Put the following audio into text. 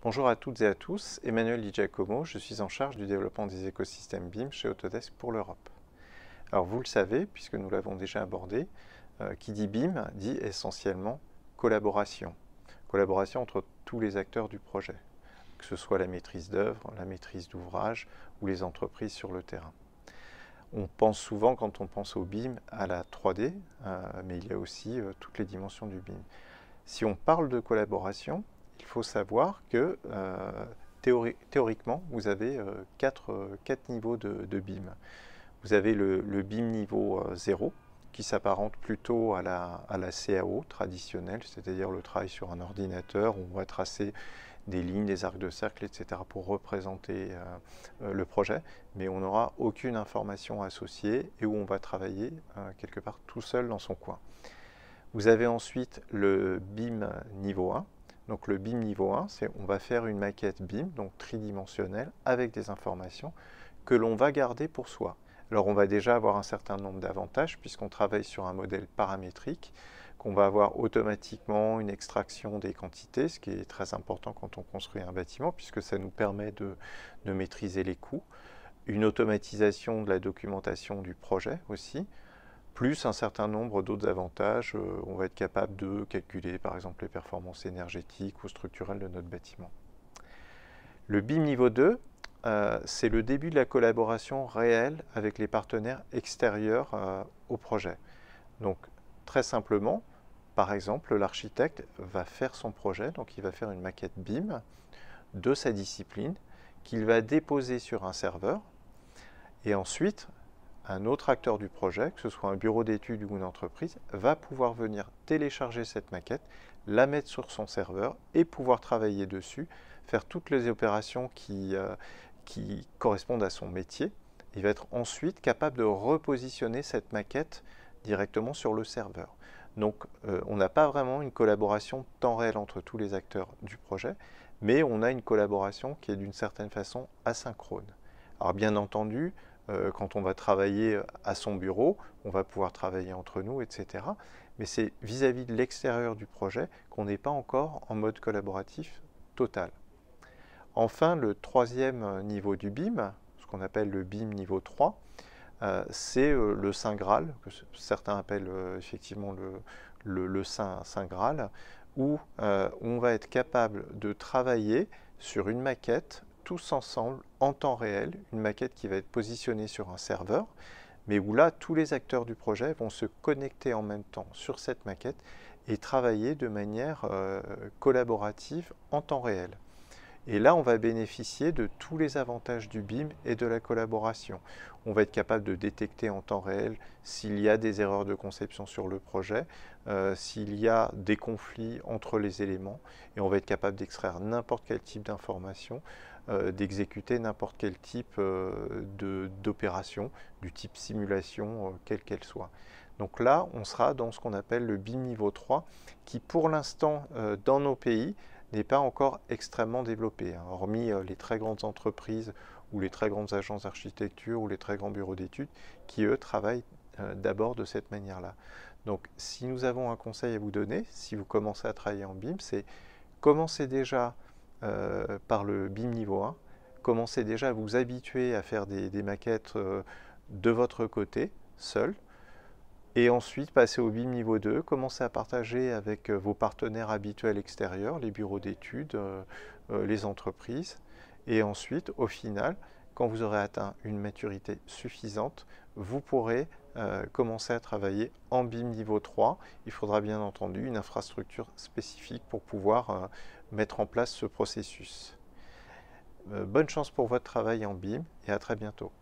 Bonjour à toutes et à tous, Emmanuel Di Giacomo, je suis en charge du développement des écosystèmes BIM chez Autodesk pour l'Europe. Alors vous le savez, puisque nous l'avons déjà abordé, qui dit BIM dit essentiellement collaboration. Collaboration entre tous les acteurs du projet, que ce soit la maîtrise d'œuvre, la maîtrise d'ouvrage ou les entreprises sur le terrain. On pense souvent, quand on pense au BIM, à la 3D, mais il y a aussi toutes les dimensions du BIM. Si on parle de collaboration, il faut savoir que théoriquement, vous avez quatre niveaux de BIM. Vous avez le BIM niveau 0, qui s'apparente plutôt à la CAO traditionnelle, c'est-à-dire le travail sur un ordinateur où on va tracer des lignes, des arcs de cercle, etc. pour représenter le projet, mais on n'aura aucune information associée et où on va travailler quelque part tout seul dans son coin. Vous avez ensuite le BIM niveau 1. Donc le BIM niveau 1, c'est on va faire une maquette BIM, donc tridimensionnelle, avec des informations que l'on va garder pour soi. Alors on va déjà avoir un certain nombre d'avantages puisqu'on travaille sur un modèle paramétrique, qu'on va avoir automatiquement une extraction des quantités, ce qui est très important quand on construit un bâtiment puisque ça nous permet de maîtriser les coûts, une automatisation de la documentation du projet aussi, plus un certain nombre d'autres avantages. On va être capable de calculer par exemple les performances énergétiques ou structurelles de notre bâtiment. Le BIM niveau 2, c'est le début de la collaboration réelle avec les partenaires extérieurs au projet. Donc très simplement, par exemple, l'architecte va faire son projet, donc il va faire une maquette BIM de sa discipline qu'il va déposer sur un serveur et ensuite un autre acteur du projet, que ce soit un bureau d'études ou une entreprise, va pouvoir venir télécharger cette maquette, la mettre sur son serveur et pouvoir travailler dessus, faire toutes les opérations qui correspondent à son métier. Il va être ensuite capable de repositionner cette maquette directement sur le serveur. Donc on n'a pas vraiment une collaboration temps réel entre tous les acteurs du projet, mais on a une collaboration qui est d'une certaine façon asynchrone. Alors bien entendu, quand on va travailler à son bureau, on va pouvoir travailler entre nous, etc. Mais c'est vis-à-vis de l'extérieur du projet qu'on n'est pas encore en mode collaboratif total. Enfin, le troisième niveau du BIM, ce qu'on appelle le BIM niveau 3, c'est le Saint Graal, que certains appellent effectivement le Saint Graal, où on va être capable de travailler sur une maquette tous ensemble en temps réel, une maquette qui va être positionnée sur un serveur, mais où là, tous les acteurs du projet vont se connecter en même temps sur cette maquette et travailler de manière collaborative en temps réel. Et là, on va bénéficier de tous les avantages du BIM et de la collaboration. On va être capable de détecter en temps réel s'il y a des erreurs de conception sur le projet, s'il y a des conflits entre les éléments, et on va être capable d'extraire n'importe quel type d'information, d'exécuter n'importe quel type d'opération, du type simulation, quelle qu'elle soit. Donc là, on sera dans ce qu'on appelle le BIM niveau 3, qui pour l'instant, dans nos pays, n'est pas encore extrêmement développé, hormis les très grandes entreprises ou les très grandes agences d'architecture ou les très grands bureaux d'études qui, eux, travaillent d'abord de cette manière-là. Donc, si nous avons un conseil à vous donner, si vous commencez à travailler en BIM, c'est commencez déjà par le BIM niveau 1, commencez déjà à vous habituer à faire des maquettes de votre côté, seul, et ensuite, passer au BIM niveau 2, commencer à partager avec vos partenaires habituels extérieurs, les bureaux d'études, les entreprises. Et ensuite, au final, quand vous aurez atteint une maturité suffisante, vous pourrez commencer à travailler en BIM niveau 3. Il faudra bien entendu une infrastructure spécifique pour pouvoir mettre en place ce processus. Bonne chance pour votre travail en BIM et à très bientôt.